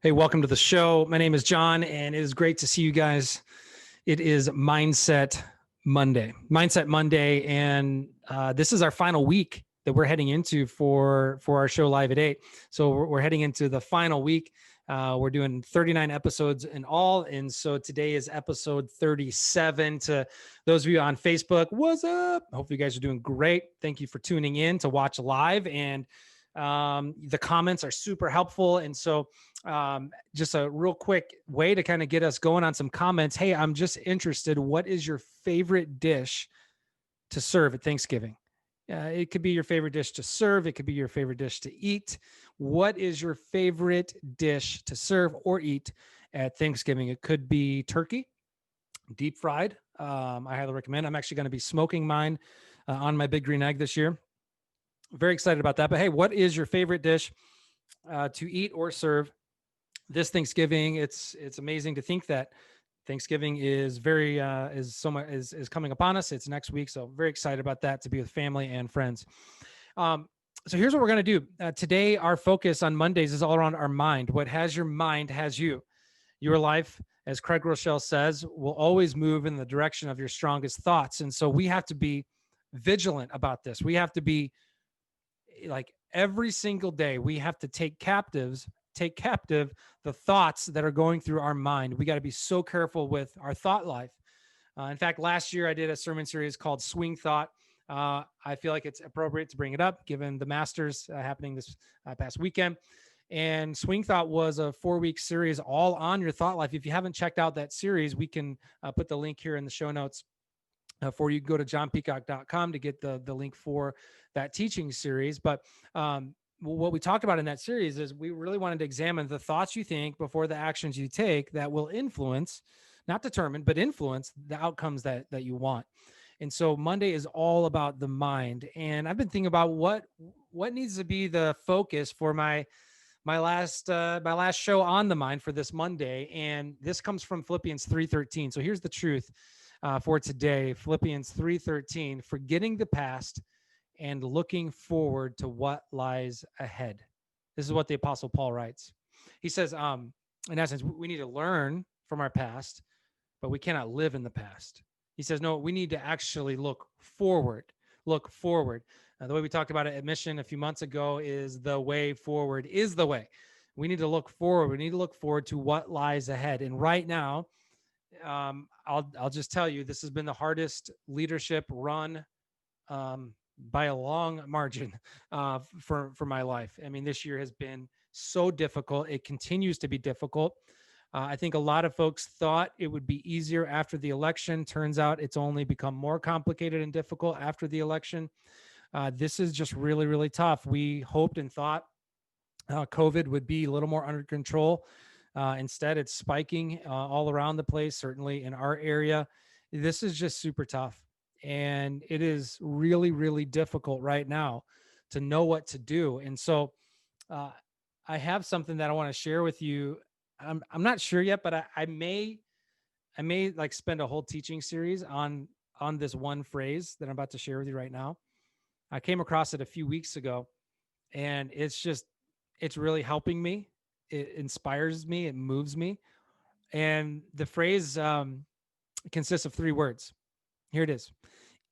Hey, welcome to the show. My name is John, and it is great to see you guys. It is Mindset Monday, and this is our final week that we're heading into for our show live at 8. So we're heading into the final week. We're doing 39 episodes in all, and so today is episode 37. To those of you on Facebook, what's up? Hope you guys are doing great. Thank you for tuning in to watch live, and the comments are super helpful. And so just a real quick way to kind of get us going on some comments. Hey, I'm just interested. What is your favorite dish to serve at Thanksgiving? It could be your favorite dish to serve. It could be your favorite dish to eat. What is your favorite dish to serve or eat at Thanksgiving? It could be turkey, deep fried. I highly recommend. I'm actually going to be smoking mine on my big green egg this year. Very excited about that. But hey, what is your favorite dish to eat or serve this Thanksgiving? It's amazing to think that Thanksgiving is is coming upon us. It's next week, so very excited about that, to be with family and friends. So here's what we're going to do today. Our focus on Mondays is all around our mind. What has your mind has you. Your life, as Craig Rochelle says, will always move in the direction of your strongest thoughts, and so we have to be vigilant about this. We have to be like every single day. We have to take captive the thoughts that are going through our mind. We got to be so careful with our thought life. In fact, last year I did a sermon series called Swing Thought. I feel like it's appropriate to bring it up given the Masters happening this past weekend. And Swing Thought was a 4-week series all on your thought life. If you haven't checked out that series, we can put the link here in the show notes for you. Go to johnpeacock.com to get the link for that teaching series. But what we talked about in that series is we really wanted to examine the thoughts you think before the actions you take that will influence, not determine, but influence the outcomes that you want. And so Monday is all about the mind. And I've been thinking about what needs to be the focus for my last show on the mind for this Monday. And this comes from Philippians 3:13. So here's the truth for today. Philippians 3:13, forgetting the past and looking forward to what lies ahead. This is what the Apostle Paul writes. He says, in essence, we need to learn from our past, but we cannot live in the past. He says, no, we need to actually look forward. Look forward. The way we talked about it at Mission a few months ago is the way forward is the way. We need to look forward. We need to look forward to what lies ahead. And right now, I'll just tell you, this has been the hardest leadership run by a long margin for my life. I mean, this year has been so difficult. It continues to be difficult. I think a lot of folks thought it would be easier after the election. Turns out it's only become more complicated and difficult after the election. This is just really, really tough. We hoped and thought COVID would be a little more under control. Instead, it's spiking all around the place, certainly in our area. This is just super tough. And it is really, really difficult right now to know what to do. And so I have something that I want to share with you. I'm not sure yet, but I may like spend a whole teaching series on this one phrase that I'm about to share with you right now. I came across it a few weeks ago, and it's really helping me. It inspires me. It moves me. And the phrase consists of 3 words. Here it is.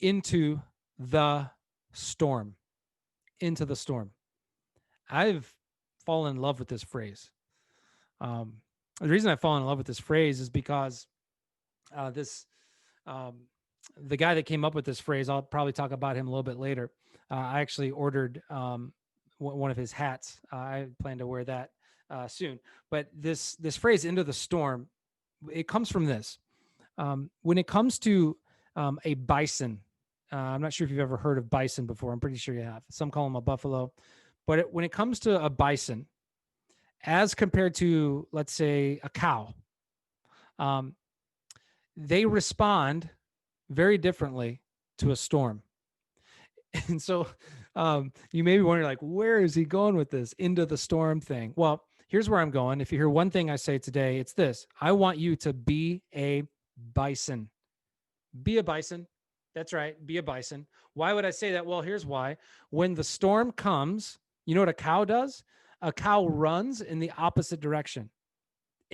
Into the storm. Into the storm. I've fallen in love with this phrase. The reason I've fallen in love with this phrase is because the guy that came up with this phrase, I'll probably talk about him a little bit later. I actually ordered one of his hats. I plan to wear that soon. But this phrase, into the storm, it comes from this. When it comes to a bison, I'm not sure if you've ever heard of bison before. I'm pretty sure you have. Some call them a buffalo. But when it comes to a bison, as compared to, let's say, a cow, they respond very differently to a storm. And so you may be wondering, like, where is he going with this into the storm thing? Well, here's where I'm going. If you hear one thing I say today, it's this. I want you to be a bison. Be a bison. That's right. Be a bison. Why would I say that? Well, here's why. When the storm comes, you know what a cow does? A cow runs in the opposite direction.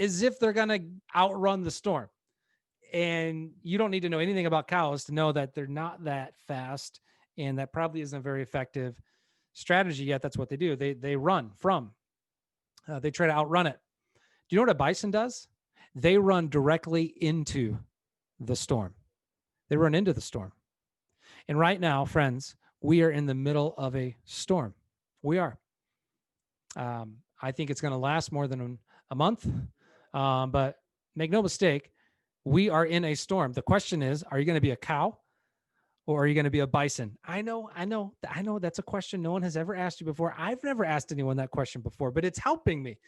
as if they're going to outrun the storm. And you don't need to know anything about cows to know that they're not that fast, and that probably isn't a very effective strategy yet. That's what they do. They run from. They try to outrun it. Do you know what a bison does? They run directly into the storm. They run into the storm. And right now, friends, we are in the middle of a storm. We are. I think it's going to last more than a month. But make no mistake, we are in a storm. The question is, are you going to be a cow or are you going to be a bison? I know. That's a question no one has ever asked you before. I've never asked anyone that question before, but it's helping me.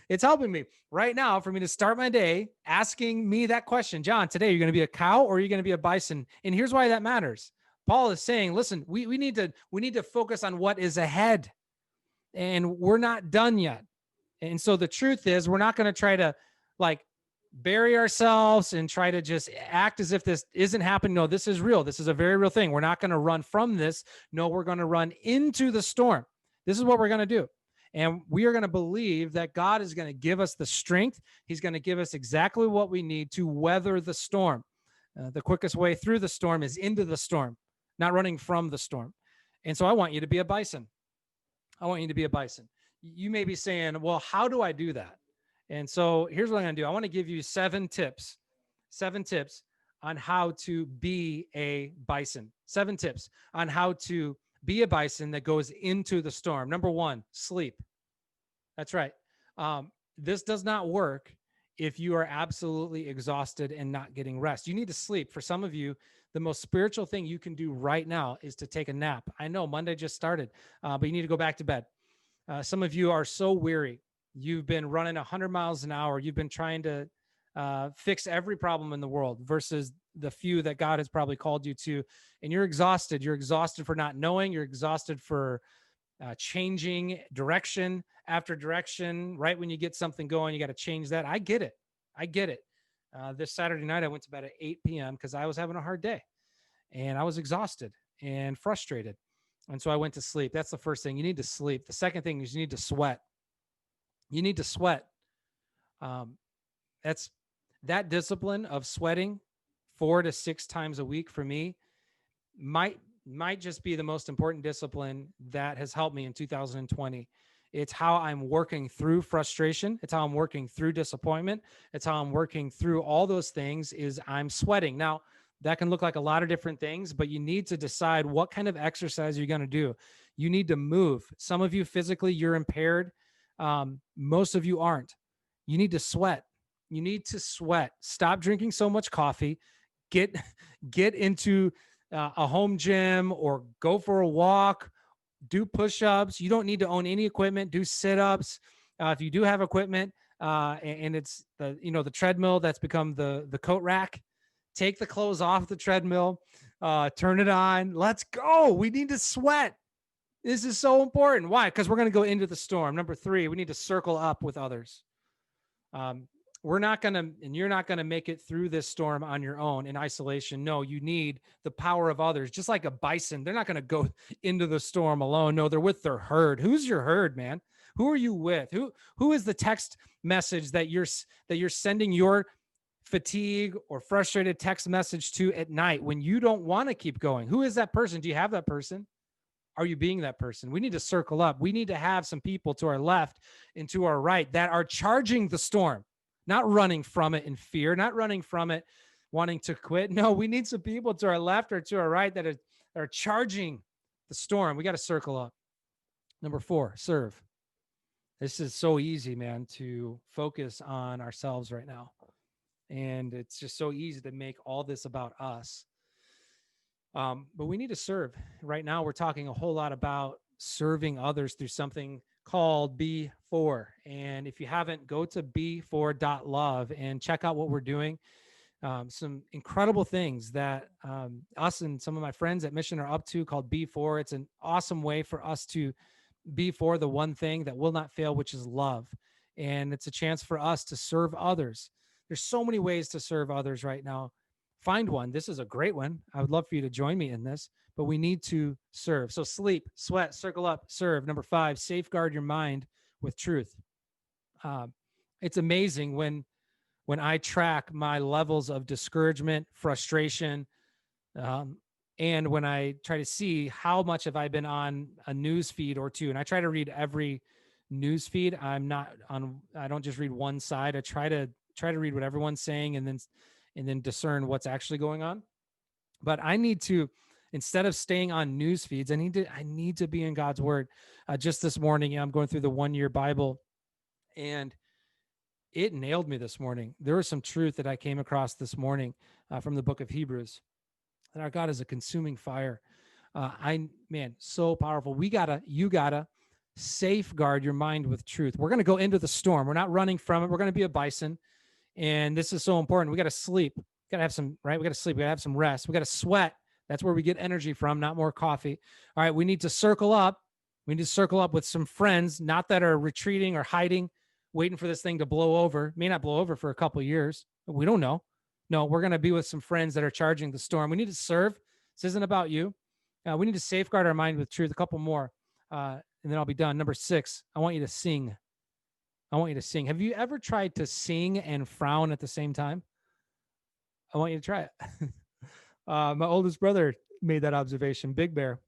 It's helping me right now for me to start my day asking me that question. John, today, you're going to be a cow or are you going to be a bison? And here's why that matters. Paul is saying, listen, we need to focus on what is ahead, and we're not done yet. And so the truth is, we're not going to try to bury ourselves and try to just act as if this isn't happening. No, this is real. This is a very real thing. We're not going to run from this. No, we're going to run into the storm. This is what we're going to do. And we are going to believe that God is going to give us the strength. He's going to give us exactly what we need to weather the storm. The quickest way through the storm is into the storm, not running from the storm. And so I want you to be a bison. I want you to be a bison. You may be saying, well, how do I do that? And so here's what I'm going to do. I want to give you 7 tips on how to be a bison. 7 tips on how to be a bison that goes into the storm. Number 1, sleep. That's right. This does not work if you are absolutely exhausted and not getting rest. You need to sleep. For some of you, the most spiritual thing you can do right now is to take a nap. I know Monday just started, but you need to go back to bed. Some of you are so weary. You've been running 100 miles an hour. You've been trying to fix every problem in the world versus the few that God has probably called you to. And you're exhausted. You're exhausted for not knowing. You're exhausted for changing direction after direction. Right when you get something going, you got to change that. I get it. This Saturday night, I went to bed at 8 p.m. because I was having a hard day and I was exhausted and frustrated. And so I went to sleep. That's the first thing. You need to sleep. The second thing is you need to sweat. You need to sweat. That's that discipline of sweating 4 to 6 times a week for me might just be the most important discipline that has helped me in 2020. It's how I'm working through frustration. It's how I'm working through disappointment. It's how I'm working through all those things is I'm sweating. Now, that can look like a lot of different things, but you need to decide what kind of exercise you're going to do. You need to move. Some of you physically, you're impaired. Most of you aren't. You need to sweat. You need to sweat. Stop drinking so much coffee. Get into a home gym or go for a walk. Do push-ups. You don't need to own any equipment. Do sit-ups. If you do have equipment, and it's the treadmill that's become the coat rack, take the clothes off the treadmill, turn it on. Let's go. We need to sweat. This is so important. Why? Because we're going to go into the storm. Number 3, we need to circle up with others. We're not going to, and you're not going to make it through this storm on your own in isolation. No, you need the power of others. Just like a bison, they're not going to go into the storm alone. No, they're with their herd. Who's your herd, man? Who are you with? Who is the text message that you're sending your fatigue or frustrated text message to at night when you don't want to keep going? Who is that person? Do you have that person? Are you being that person? We need to circle up. We need to have some people to our left and to our right that are charging the storm, not running from it in fear, not running from it wanting to quit. No, we need some people to our left or to our right that are charging the storm. We got to circle up. Number 4, serve. This is so easy, man, to focus on ourselves right now. And it's just so easy to make all this about us. But we need to serve. Right now, we're talking a whole lot about serving others through something called B4. And if you haven't, go to b4.love and check out what we're doing. Some incredible things that us and some of my friends at Mission are up to called B4. It's an awesome way for us to be for the one thing that will not fail, which is love. And it's a chance for us to serve others. There's so many ways to serve others right now. Find one. This is a great one. I would love for you to join me in this, but we need to serve. So sleep, sweat, circle up, serve. Number 5, safeguard your mind with truth. It's amazing when I track my levels of discouragement, frustration, um, and when I try to see how much have I been on a news feed or two, and I try to read every news feed. I don't just read one side. I try to read what everyone's saying and then discern what's actually going on. But I need to, instead of staying on news feeds, I need to be in God's word. Just this morning, I'm going through the 1 year Bible, and it nailed me this morning. There was some truth that I came across this morning from the book of Hebrews. And our God is a consuming fire. Man, so powerful. You gotta safeguard your mind with truth. We're gonna go into the storm. We're not running from it. We're gonna be a bison, and this is so important. We gotta sleep. We gotta have some right. We gotta sleep. We gotta have some rest. We gotta sweat. That's where we get energy from, not more coffee. All right. We need to circle up. We need to circle up with some friends, not that are retreating or hiding, waiting for this thing to blow over. It may not blow over for a couple of years. We don't know. No, we're going to be with some friends that are charging the storm. We need to serve. This isn't about you. We need to safeguard our mind with truth. A couple more, and then I'll be done. Number 6, I want you to sing. I want you to sing. Have you ever tried to sing and frown at the same time? I want you to try it. My oldest brother made that observation. Big Bear,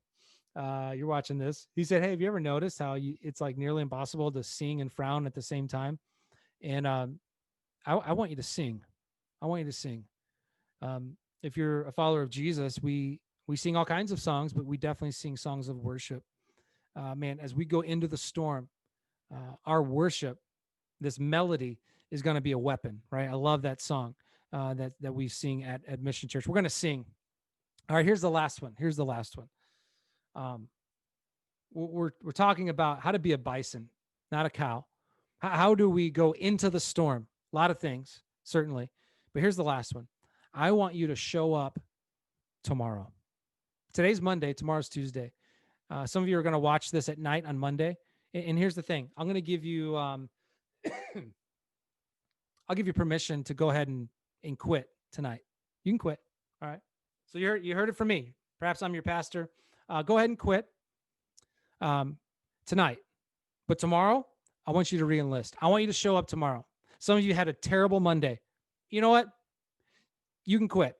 you're watching this. He said, "Hey, have you ever noticed how it's like nearly impossible to sing and frown at the same time?" And I want you to sing. I want you to sing. If you're a follower of Jesus, we sing all kinds of songs, but we definitely sing songs of worship. Man, as we go into the storm, our worship, this melody, is going to be a weapon, right? I love that song that we sing at Mission Church. We're going to sing. All right, here's the last one. Here's the last one. We're talking about how to be a bison, not a cow. How do we go into the storm? A lot of things, certainly. But here's the last one. I want you to show up tomorrow. Today's Monday. Tomorrow's Tuesday. Some of you are going to watch this at night on Monday. And here's the thing. I'm going to give you, I'll give you permission to go ahead and quit tonight. You can quit. All right. So you heard it from me. Perhaps I'm your pastor. Go ahead and quit tonight. But tomorrow, I want you to re-enlist. I want you to show up tomorrow. Some of you had a terrible Monday. You know what? You can quit.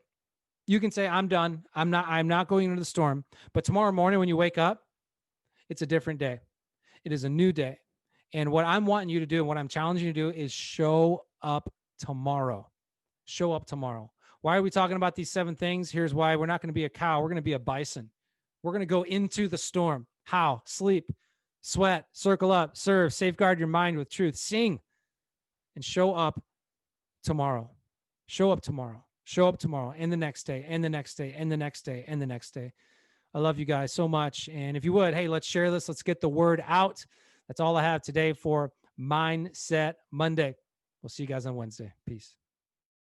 You can say, I'm done. I'm not going into the storm. But tomorrow morning when you wake up, it's a different day. It is a new day. And what I'm wanting you to do and what I'm challenging you to do is show up tomorrow. Show up tomorrow. Why are we talking about these 7 things? Here's why. We're not going to be a cow. We're going to be a bison. We're going to go into the storm. How? Sleep, sweat, circle up, serve, safeguard your mind with truth, sing, and show up tomorrow. Show up tomorrow. Show up tomorrow and the next day and the next day and the next day and the next day. I love you guys so much. And if you would, hey, let's share this. Let's get the word out. That's all I have today for Mindset Monday. We'll see you guys on Wednesday. Peace.